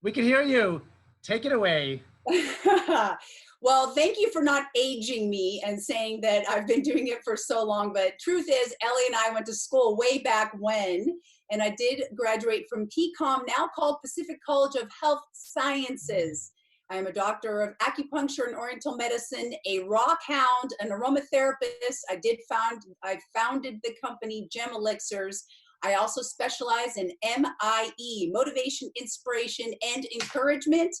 We can hear you. Take it away. Well, thank you for not aging me and saying that I've been doing it for so long. But truth is, Ellie and I went to school way back when, and I did graduate from PCOM, now called Pacific College of Health Sciences. I am a doctor of acupuncture and oriental medicine, a rock hound, an aromatherapist. I founded the company Gem Elixirs. I also specialize in MIE, motivation, inspiration, and encouragement.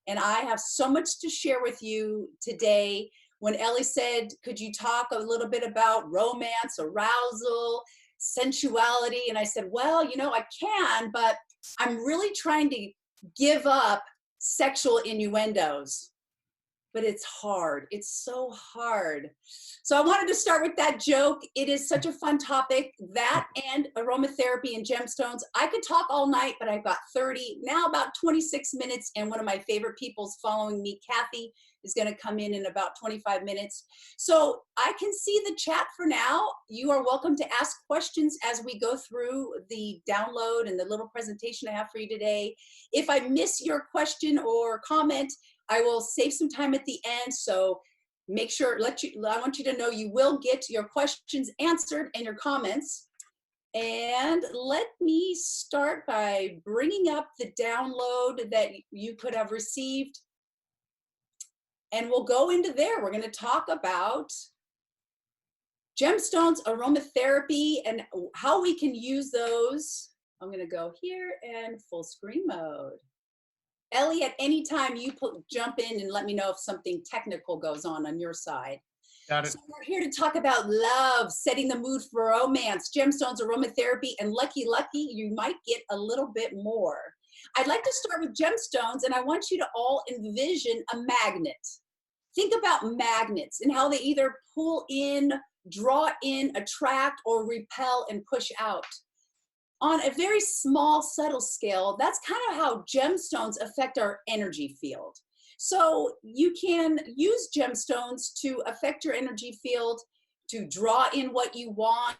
And I have so much to share with you today. When Ellie said, could you talk a little bit about romance, arousal, sensuality? And I said, well, I can, but I'm really trying to give up sexual innuendos. But it's hard. It's so hard. So I wanted to start with that joke. It is such a fun topic, that and aromatherapy and gemstones. I could talk all night, but I've got 30, now about 26 minutes. And one of my favorite people's following me, Kathy, is going to come in about 25 minutes. So I can see the chat for now. You are welcome to ask questions as we go through the download and the little presentation I have for you today. If I miss your question or comment, I will save some time at the end, so make sure, I want you to know you will get your questions answered and your comments. And let me start by bringing up the download that you could have received. And we'll go into there. We're going to talk about gemstones, aromatherapy, and how we can use those. I'm going to go here and full screen mode. Ellie, at any time you jump in and let me know if something technical goes on your side. Got it. So we're here to talk about love, setting the mood for romance, gemstones, aromatherapy, and lucky, you might get a little bit more. I'd like to start with gemstones, and I want you to all envision a magnet. Think about magnets and how they either pull in, draw in, attract, or repel and push out. On a very small, subtle scale, that's kind of how gemstones affect our energy field. So you can use gemstones to affect your energy field, to draw in what you want,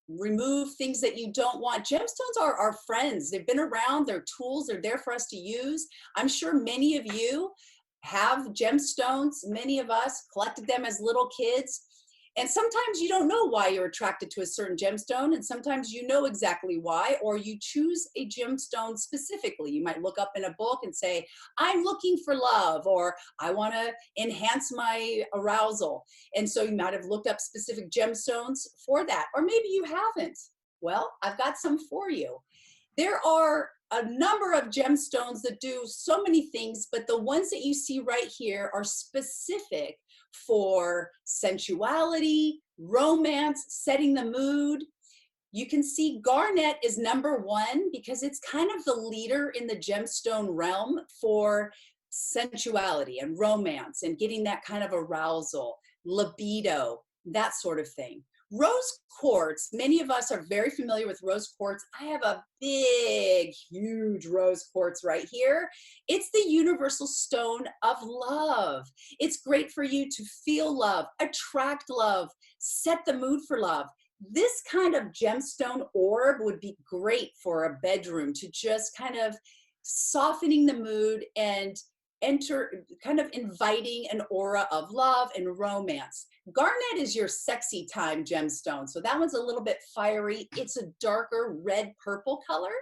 remove things that you don't want. Gemstones are our friends. They've been around, they're tools, they're there for us to use. I'm sure many of you have gemstones. Many of us collected them as little kids. And sometimes you don't know why you're attracted to a certain gemstone, and sometimes you know exactly why, or you choose a gemstone specifically. You might look up in a book and say, I'm looking for love, or I want to enhance my arousal. And so you might have looked up specific gemstones for that, or maybe you haven't. Well, I've got some for you. There are a number of gemstones that do so many things, but the ones that you see right here are specific for sensuality, romance, setting the mood. You can see garnet is number one because it's kind of the leader in the gemstone realm for sensuality and romance and getting that kind of arousal, libido, that sort of thing. Rose quartz, many of us are very familiar with rose quartz. I have a big, huge rose quartz right here. It's the universal stone of love. It's great for you to feel love, attract love, set the mood for love. This kind of gemstone orb would be great for a bedroom to just kind of softening the mood and kind of inviting an aura of love and romance. Garnet is your sexy time gemstone. So that one's a little bit fiery. It's a darker red purple color.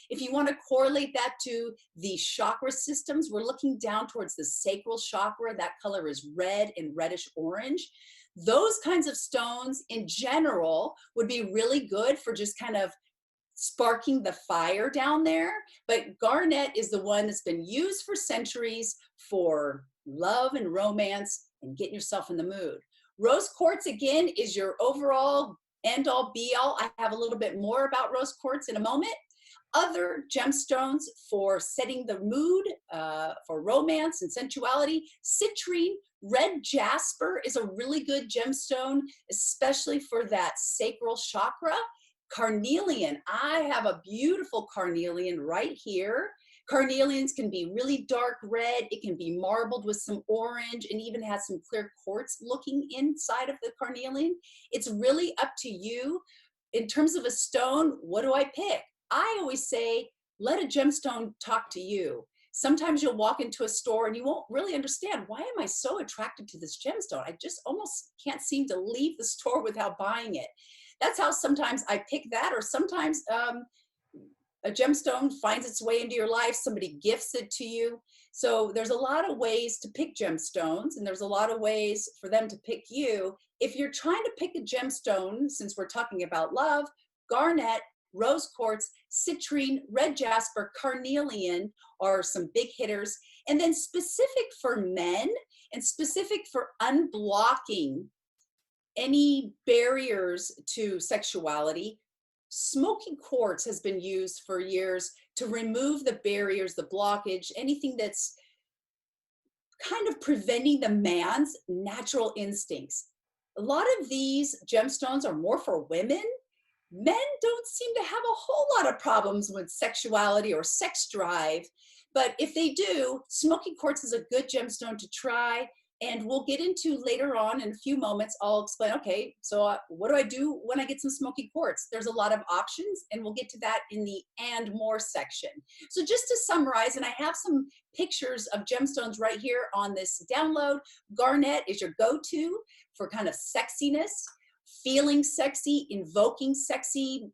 If you want to correlate that to the chakra systems, we're looking down towards the sacral chakra. That color is red and reddish orange. Those kinds of stones in general would be really good for just kind of sparking the fire down there. But garnet is the one that's been used for centuries for love and romance and getting yourself in the mood. Rose quartz, again, is your overall end-all be-all. I have a little bit more about rose quartz in a moment. Other gemstones for setting the mood, for romance and sensuality. Citrine, red jasper is a really good gemstone, especially for that sacral chakra. Carnelian, I have a beautiful carnelian right here. Carnelians can be really dark red. It can be marbled with some orange and even has some clear quartz looking inside of the carnelian. It's really up to you. In terms of a stone, what do I pick? I always say let a gemstone talk to you. Sometimes you'll walk into a store and you won't really understand, why am I so attracted to this gemstone? I just almost can't seem to leave the store without buying it. That's how sometimes I pick that, or sometimes a gemstone finds its way into your life, somebody gifts it to you. So there's a lot of ways to pick gemstones, and there's a lot of ways for them to pick you. If you're trying to pick a gemstone, since we're talking about love, garnet, rose quartz, citrine, red jasper, carnelian are some big hitters. And then specific for men and specific for unblocking any barriers to sexuality, smoky quartz has been used for years to remove the barriers, the blockage, anything that's kind of preventing the man's natural instincts. A lot of these gemstones are more for women. Men don't seem to have a whole lot of problems with sexuality or sex drive, but if they do, smoky quartz is a good gemstone to try. And we'll get into later on in a few moments. I'll explain, okay, so what do I do when I get some smoky quartz? There's a lot of options, and we'll get to that in the and more section. So just to summarize, and I have some pictures of gemstones right here on this download. Garnet is your go-to for kind of sexiness, feeling sexy, invoking sexy,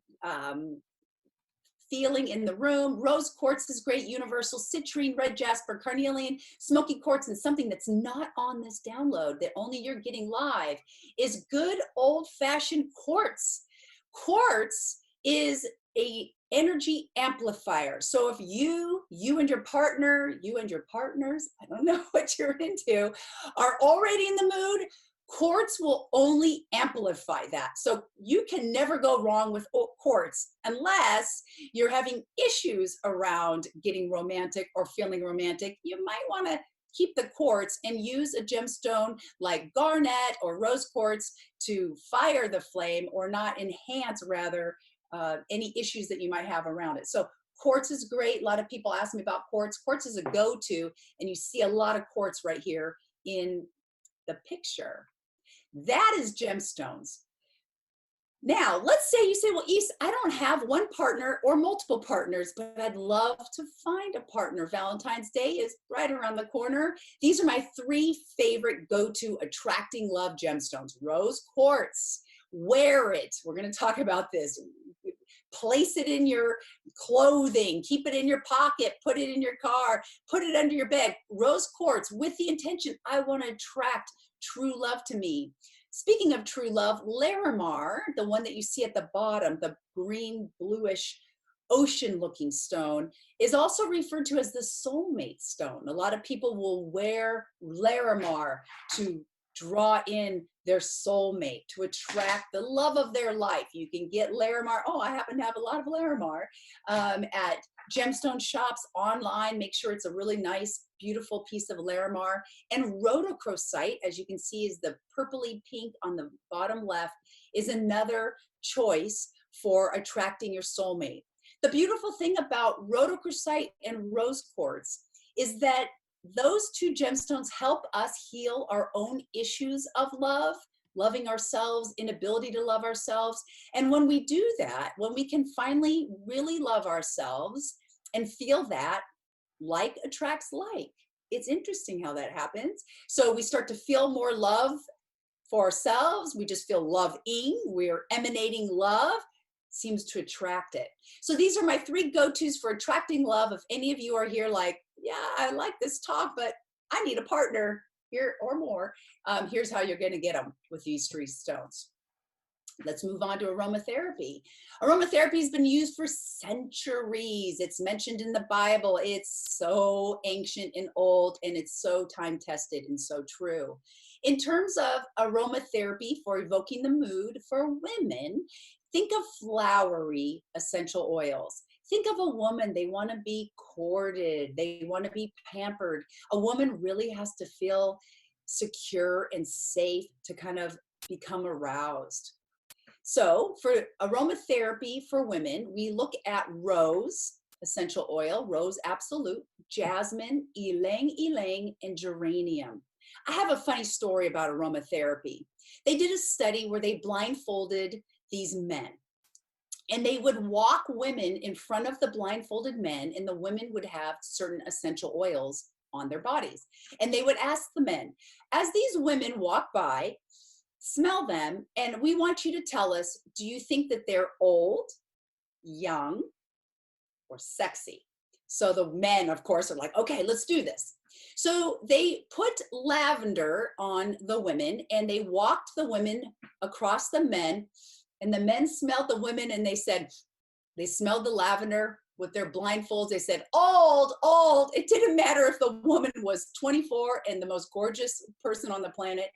feeling in the room. Rose quartz is great, universal. Citrine, red jasper, carnelian, smoky quartz, and something that's not on this download that only you're getting live is good old-fashioned quartz. Quartz is a energy amplifier. So if you and your partner, you and your partners, I don't know what you're into, are already in the mood, quartz will only amplify that. So you can never go wrong with quartz unless you're having issues around getting romantic or feeling romantic. You might want to keep the quartz and use a gemstone like garnet or rose quartz to fire the flame, or not enhance, rather, any issues that you might have around it. So quartz is great. A lot of people ask me about quartz. Quartz is a go-to, and you see a lot of quartz right here in the picture. That is gemstones. Now, let's say you say, well, East, I don't have one partner or multiple partners, but I'd love to find a partner. Valentine's Day is right around the corner. These are my 3 favorite go-to attracting love gemstones. Rose quartz, wear it. We're going to talk about this. Place it in your clothing, keep it in your pocket, put it in your car, put it under your bed. Rose quartz with the intention, I want to attract true love to me. Speaking of true love, Larimar, the one that you see at the bottom, the green, bluish, ocean-looking stone, is also referred to as the soulmate stone. A lot of people will wear Larimar to draw in their soulmate, to attract the love of their life. You can get Larimar. Oh, I happen to have a lot of Larimar at gemstone shops, online. Make sure it's a really nice, beautiful piece of Larimar. And rhodochrosite, as you can see, is the purpley pink on the bottom left, is another choice for attracting your soulmate. The beautiful thing about rhodochrosite and rose quartz is that those 2 gemstones help us heal our own issues of love, loving ourselves, inability to love ourselves. And when we do that, when we can finally really love ourselves and feel that, like attracts like. It's interesting how that happens. So we start to feel more love for ourselves. We just feel loving. We're emanating love. Seems to attract it. So these are my 3 go-tos for attracting love. If any of you are here like, yeah, I like this talk, but I need a partner here or more, here's how you're going to get them with these 3 stones. Let's move on to aromatherapy. Aromatherapy has been used for centuries. It's mentioned in the Bible. It's so ancient and old, and it's so time-tested and so true. In terms of aromatherapy for evoking the mood for women, think of flowery essential oils. Think of a woman, they want to be courted, they want to be pampered. A woman really has to feel secure and safe to kind of become aroused. So for aromatherapy for women, we look at rose essential oil, rose absolute, jasmine, ylang ylang, and geranium. I have a funny story about aromatherapy. They did a study where they blindfolded these men. And they would walk women in front of the blindfolded men, and the women would have certain essential oils on their bodies. And they would ask the men, as these women walk by, smell them, and we want you to tell us, do you think that they're old, young, or sexy? So the men, of course, are like, okay, let's do this. So they put lavender on the women, and they walked the women across the men, and the men smelled the women, and they smelled the lavender with their blindfolds. They said, old, old. It didn't matter if the woman was 24 and the most gorgeous person on the planet.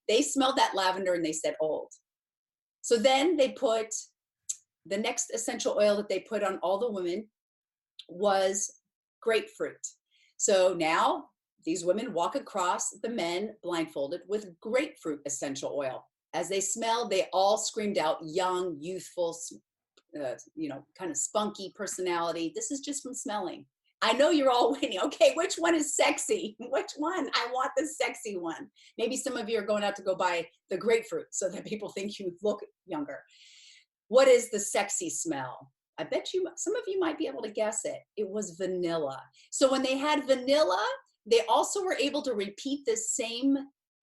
They smelled that lavender and they said old. So then they put the next essential oil that they put on all the women was grapefruit. So now these women walk across the men blindfolded with grapefruit essential oil. As they smelled, they all screamed out young, youthful, kind of spunky personality. This is just from smelling. I know you're all waiting. Okay, which one is sexy? Which one? I want the sexy one. Maybe some of you are going out to go buy the grapefruit so that people think you look younger. What is the sexy smell? I bet you, some of you might be able to guess it. It was vanilla. So when they had vanilla, they also were able to repeat this same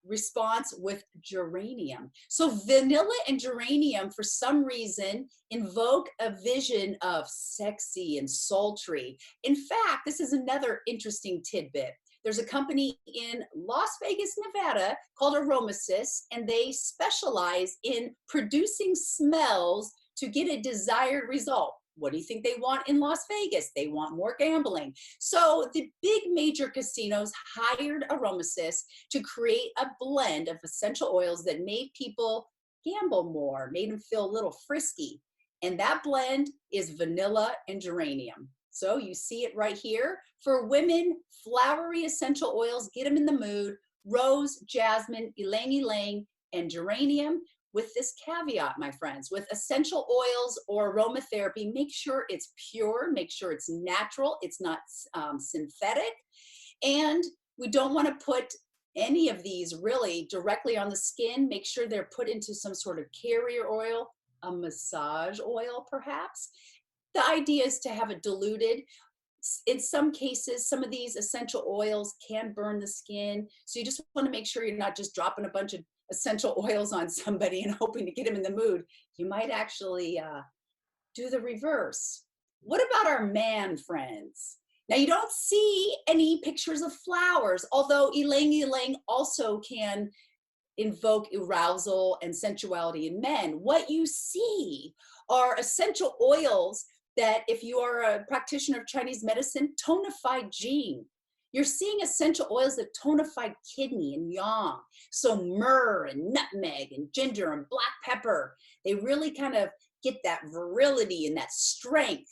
response with geranium. So vanilla and geranium, for some reason, invoke a vision of sexy and sultry. In fact, this is another interesting tidbit. There's a company in Las Vegas, Nevada called Aromatherapy, and they specialize in producing smells to get a desired result. What do you think they want in Las Vegas? They want more gambling. So the big major casinos hired Aromatherapy to create a blend of essential oils that made people gamble more, made them feel a little frisky. And that blend is vanilla and geranium. So you see it right here. For women, flowery essential oils, get them in the mood: rose, jasmine, ylang ylang, and geranium. With this caveat, my friends, with essential oils or aromatherapy, make sure it's pure, make sure it's natural, it's not synthetic. And we don't want to put any of these really directly on the skin. Make sure they're put into some sort of carrier oil, a massage oil perhaps. The idea is to have it diluted. In some cases, some of these essential oils can burn the skin. So you just want to make sure you're not just dropping a bunch of essential oils on somebody and hoping to get them in the mood. You might actually do the reverse. What about our man friends? Now, you don't see any pictures of flowers, although ylang ylang also can invoke arousal and sensuality in men. What you see are essential oils that, if you are a practitioner of Chinese medicine, tonified jing. You're seeing essential oils that tonified kidney and yang. So myrrh and nutmeg and ginger and black pepper, they really kind of get that virility and that strength.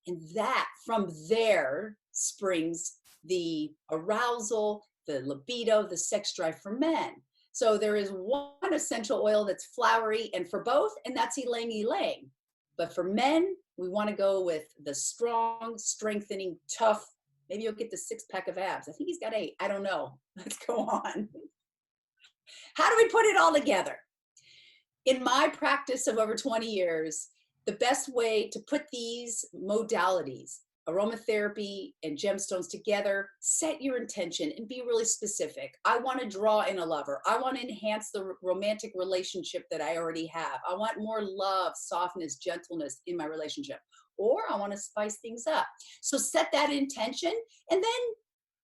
And that, from there, springs the arousal, the libido, the sex drive for men. So there is one essential oil that's flowery and for both, and that's ylang ylang. But for men, we want to go with the strong, strengthening, tough. Maybe you'll get the 6-pack of abs. I think he's got 8. I don't know. Let's go on. How do we put it all together? In my practice of over 20 years, the best way to put these modalities, aromatherapy and gemstones, together, set your intention and be really specific. I want to draw in a lover. I want to enhance the romantic relationship that I already have. I want more love, softness, gentleness in my relationship. Or I want to spice things up. So set that intention and then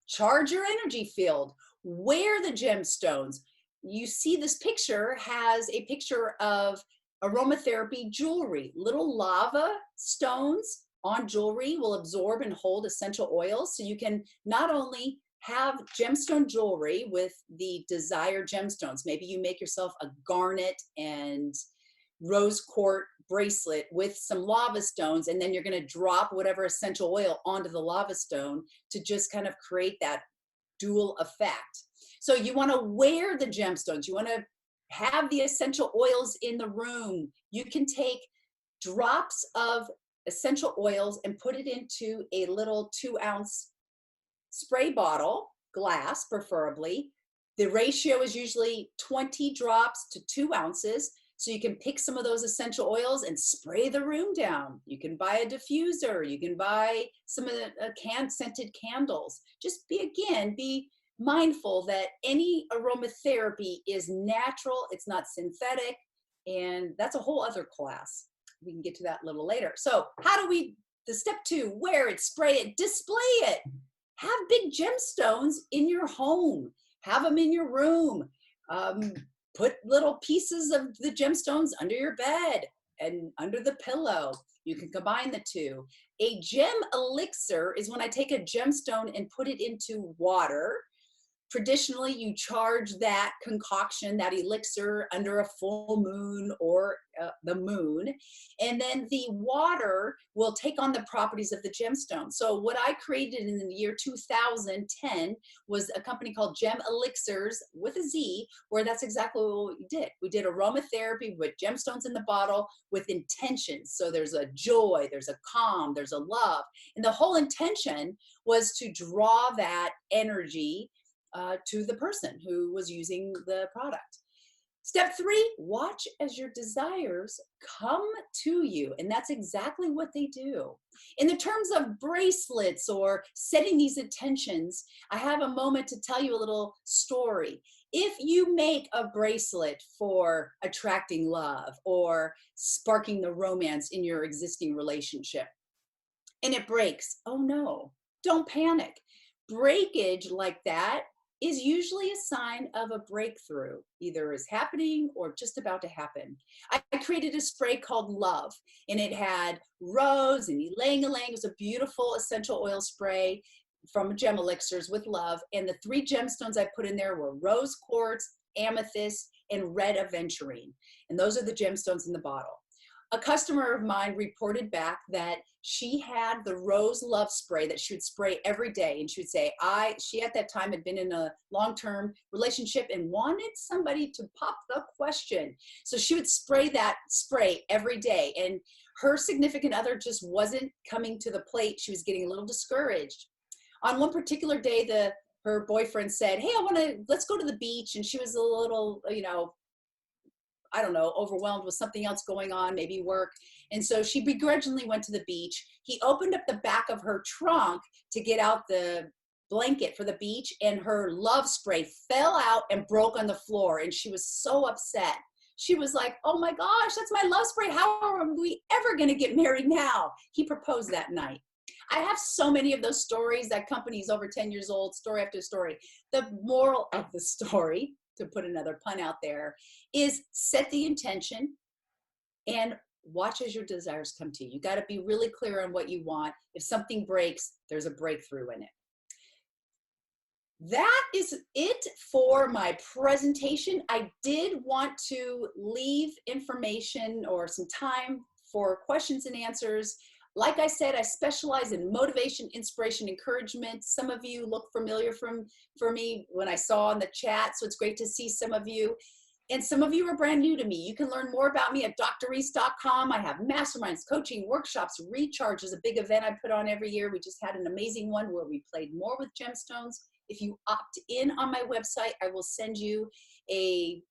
charge your energy field. Wear the gemstones. You see this picture has a picture of aromatherapy jewelry. Little lava stones on jewelry will absorb and hold essential oils. So you can not only have gemstone jewelry with the desired gemstones. Maybe you make yourself a garnet and rose quartz bracelet with some lava stones, and then you're going to drop whatever essential oil onto the lava stone to just kind of create that dual effect. So you want to wear the gemstones. You want to have the essential oils in the room. You can take drops of essential oils and put it into a little 2-ounce spray bottle, glass preferably. The ratio is usually 20 drops to 2 ounces. So you can pick some of those essential oils and spray the room down. You can buy a diffuser. You can buy some of the scented candles. Just be mindful that any aromatherapy is natural. It's not synthetic. And that's a whole other class. We can get to that a little later. So the step 2, wear it, spray it, display it. Have big gemstones in your home. Have them in your room. Put little pieces of the gemstones under your bed and under the pillow. You can combine the two. A gem elixir is when I take a gemstone and put it into water. Traditionally, you charge that concoction, that elixir, under a full moon or the moon. And then the water will take on the properties of the gemstone. So what I created in the year 2010 was a company called Gem Elixirs with a Z, where that's exactly what we did. We did aromatherapy with gemstones in the bottle with intentions. So there's a joy, there's a calm, there's a love. And the whole intention was to draw that energy to the person who was using the product. Step 3, watch as your desires come to you. And that's exactly what they do. In the terms of bracelets or setting these intentions, I have a moment to tell you a little story. If you make a bracelet for attracting love or sparking the romance in your existing relationship and it breaks, oh no, don't panic. Breakage like that is usually a sign of a breakthrough, either is happening or just about to happen. I created a spray called Love, and it had rose and ylang-ylang. It was a beautiful essential oil spray from Gem Elixirs with love. And the 3 gemstones I put in there were rose quartz, amethyst, and red aventurine. And those are the gemstones in the bottle. A customer of mine reported back that she had the rose love spray that she would spray every day. And she would say, she at that time had been in a long-term relationship and wanted somebody to pop the question. So she would spray that spray every day. And her significant other just wasn't coming to the plate. She was getting a little discouraged. On one particular day, her boyfriend said, hey, let's go to the beach. And she was a little, I don't know, overwhelmed with something else going on, maybe work. And so she begrudgingly went to the beach. He opened up the back of her trunk to get out the blanket for the beach, and her love spray fell out and broke on the floor. And she was so upset. She was like, oh my gosh, that's my love spray. How are we ever going to get married now? He proposed that night. I have so many of those stories. That company's over 10 years old, story after story. The moral of the story, to put another pun out there, is set the intention and watch as your desires come to you. You got to be really clear on what you want. If something breaks, there's a breakthrough in it. That is it for my presentation. I did want to leave information or some time for questions and answers. Like I said, I specialize in motivation, inspiration, encouragement. Some of you look familiar for me when I saw in the chat, so it's great to see some of you. And some of you are brand new to me. You can learn more about me at drreese.com. I have masterminds, coaching, workshops. Recharge is a big event I put on every year. We just had an amazing one where we played more with gemstones. If you opt in on my website, I will send you a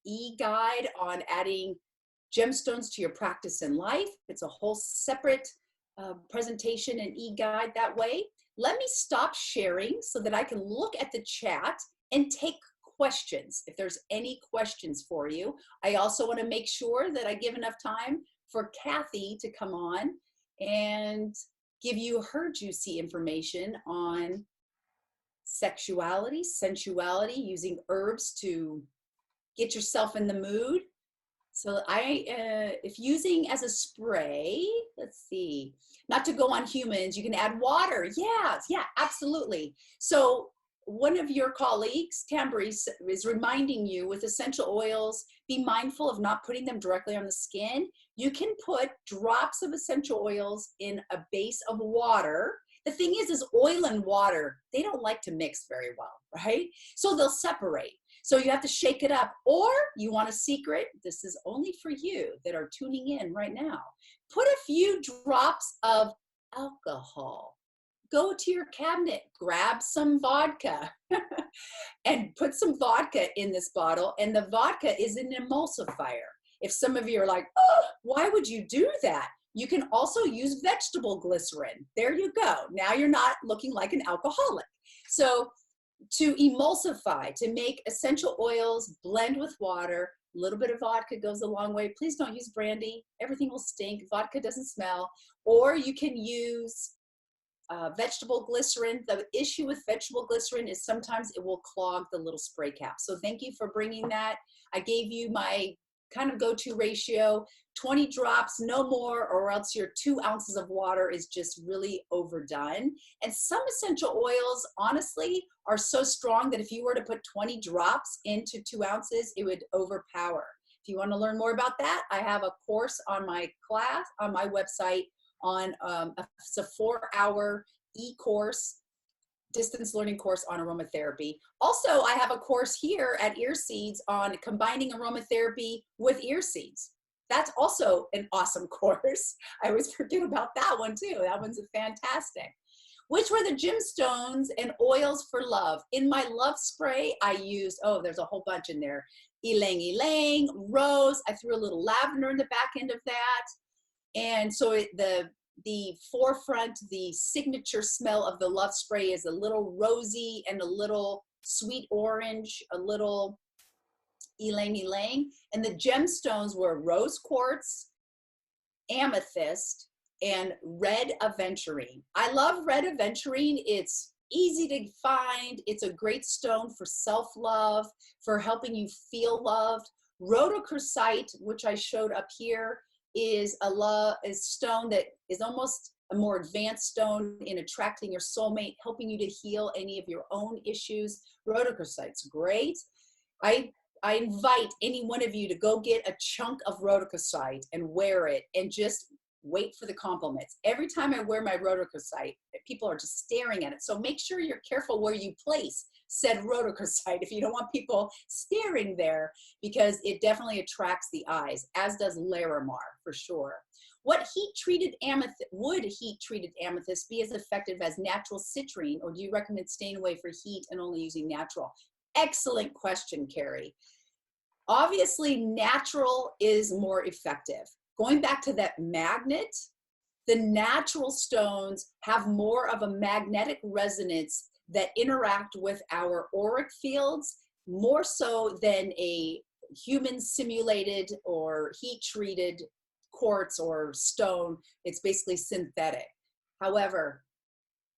e-guide on adding gemstones to your practice in life. It's a whole separate presentation and e-guide that way. Let me stop sharing so that I can look at the chat and take questions if there's any questions for you. I also want to make sure that I give enough time for Kathy to come on and give you her juicy information on sexuality, sensuality, using herbs to get yourself in the mood. So if using as a spray, let's see, not to go on humans, you can add water. Yeah, absolutely. So one of your colleagues, Tambrice, is reminding you with essential oils, be mindful of not putting them directly on the skin. You can put drops of essential oils in a base of water. The thing is oil and water, they don't like to mix very well, right? So they'll separate. So you have to shake it up. Or you want a secret, this is only for you that are tuning in right now. Put a few drops of alcohol. Go to your cabinet, grab some vodka and put some vodka in this bottle. And the vodka is an emulsifier. If some of you are like, oh, why would you do that? You can also use vegetable glycerin. There you go. Now you're not looking like an alcoholic. So to emulsify, to make essential oils, blend with water, a little bit of vodka goes a long way. Please don't use brandy. Everything will stink. Vodka doesn't smell. Or you can use vegetable glycerin. The issue with vegetable glycerin is sometimes it will clog the little spray cap. So thank you for bringing that. I gave you my kind of go-to ratio, 20 drops, no more, or else your 2 ounces of water is just really overdone. And some essential oils, honestly, are so strong that if you were to put 20 drops into 2 ounces, it would overpower. If you want to learn more about that, I have a course on my class, on my website, on it's a 4-hour e-course, distance learning course on aromatherapy. Also, I have a course here at Ear Seeds on combining aromatherapy with ear seeds. That's also an awesome course. I always forget about that one too. That one's fantastic. Which were the gemstones and oils for love? In my love spray, I used, oh, there's a whole bunch in there. Ylang ylang, rose. I threw a little lavender in the back end of that. And so the forefront, the signature smell of the love spray is a little rosy and a little sweet orange, a little ylang ylang. And the gemstones were rose quartz, amethyst, and red aventurine. I love red aventurine. It's easy to find. It's a great stone for self-love, for helping you feel loved. Rhodochrosite, which I showed up here, is a stone that is almost a more advanced stone in attracting your soulmate, helping you to heal any of your own issues. Rhodochrosite's great. I invite any one of you to go get a chunk of rhodochrosite and wear it and just wait for the compliments. Every time I wear my rhodochrosite, people are just staring at it. So make sure you're careful where you place said rhodochrosite if you don't want people staring there, because it definitely attracts the eyes, as does Larimar for sure. What heat-treated amethyst, would heat-treated amethyst be as effective as natural citrine, or do you recommend staying away for heat and only using natural? Excellent question, Carrie. Obviously, natural is more effective. Going back to that magnet, the natural stones have more of a magnetic resonance that interact with our auric fields more so than a human simulated or heat treated quartz or stone. It's basically synthetic. However,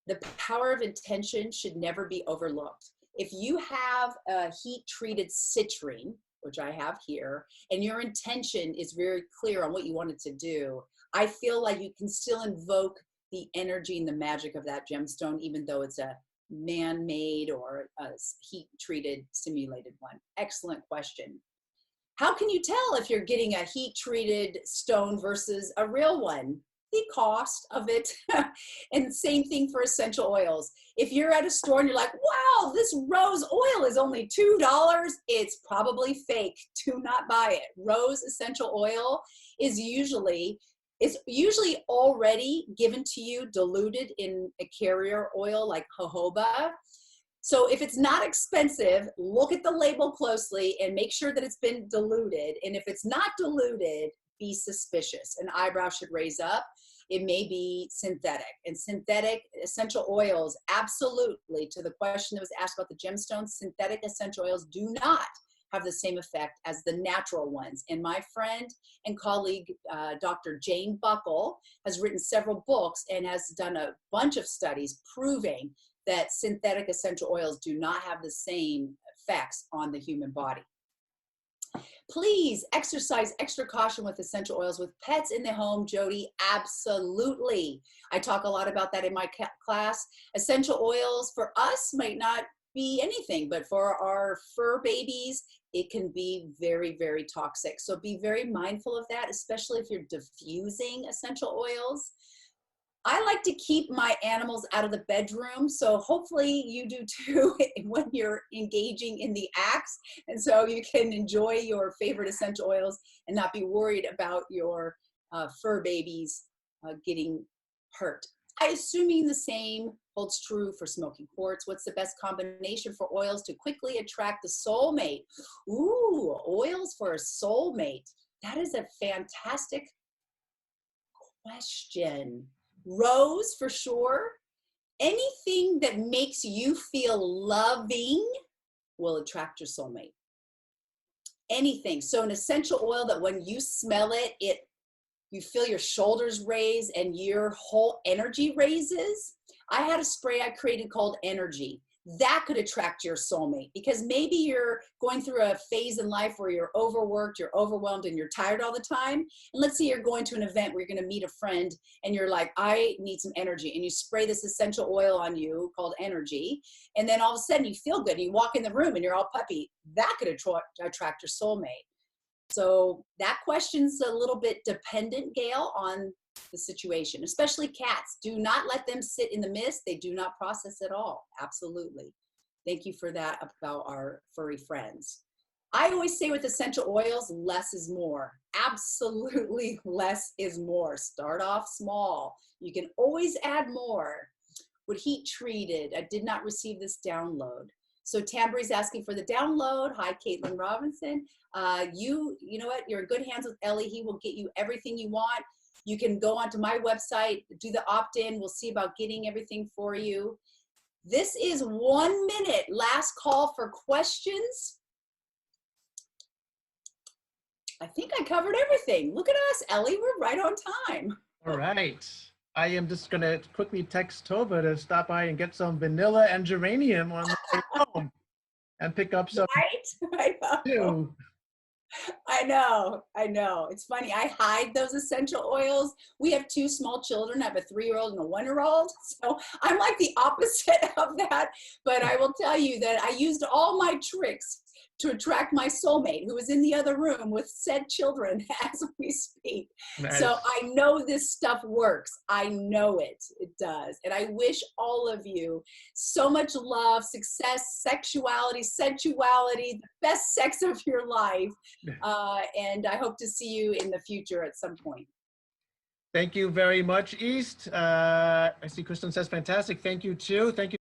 the power of intention should never be overlooked. If you have a heat treated citrine, which I have here, and your intention is very clear on what you wanted to do, I feel like you can still invoke the energy and the magic of that gemstone, even though it's a man-made or a heat-treated, simulated one. Excellent question. How can you tell if you're getting a heat-treated stone versus a real one? The cost of it. And same thing for essential oils. If you're at a store and you're like, wow, this rose oil is only $2, it's probably fake. Do not buy it. Rose essential oil is usually already given to you diluted in a carrier oil like jojoba. So if it's not expensive, look at the label closely and make sure that it's been diluted. And if it's not diluted, be suspicious. An eyebrow should raise up. It may be synthetic. And synthetic essential oils, absolutely, to the question that was asked about the gemstones, synthetic essential oils do not have the same effect as the natural ones. And my friend and colleague, Dr. Jane Buckle, has written several books and has done a bunch of studies proving that synthetic essential oils do not have the same effects on the human body. Please exercise extra caution with essential oils with pets in the home, Jody. Absolutely. I talk a lot about that in my class. Essential oils for us might not be anything, but for our fur babies, it can be very, very toxic. So be very mindful of that, especially if you're diffusing essential oils. I like to keep my animals out of the bedroom, so hopefully you do too when you're engaging in the acts, and so you can enjoy your favorite essential oils and not be worried about your fur babies getting hurt. I'm assuming the same holds true for smoking quartz. What's the best combination for oils to quickly attract the soulmate? Ooh, oils for a soulmate. That is a fantastic question. Rose, for sure. Anything that makes you feel loving will attract your soulmate. Anything. So an essential oil that when you smell it, you feel your shoulders raise and your whole energy raises. I had a spray I created called Energy. That could attract your soulmate, because maybe you're going through a phase in life where you're overworked, you're overwhelmed, and you're tired all the time. And let's say you're going to an event where you're going to meet a friend and you're like, I need some energy. And you spray this essential oil on you called Energy. And then all of a sudden you feel good. You walk in the room and you're all puppy. That could attract your soulmate. So that question's a little bit dependent, Gail, on the situation, especially cats. Do not let them sit in the mist. They do not process at all. Absolutely. Thank you for that about our furry friends. I always say with essential oils, less is more. Absolutely less is more. Start off small. You can always add more. With heat treated, I did not receive this download. So Tambry's asking for the download. Hi, Caitlin Robinson. You know what? You're in good hands with Ellie. He will get you everything you want. You can go onto my website, do the opt-in. We'll see about getting everything for you. This is 1 minute. Last call for questions. I think I covered everything. Look at us, Ellie. We're right on time. All right. I am just going to quickly text Tova to stop by and get some vanilla and geranium on the way home and pick up some right? too. I know. It's funny. I hide those essential oils. We have 2 small children. I have a 3-year-old and a 1-year-old. So I'm like the opposite of that. But I will tell you that I used all my tricks to attract my soulmate, who is in the other room with said children as we speak. Nice. So I know this stuff works. I know it. It does. And I wish all of you so much love, success, sexuality, sensuality, the best sex of your life. And I hope to see you in the future at some point. Thank you very much, East. I see Kristen says fantastic. Thank you, too. Thank you.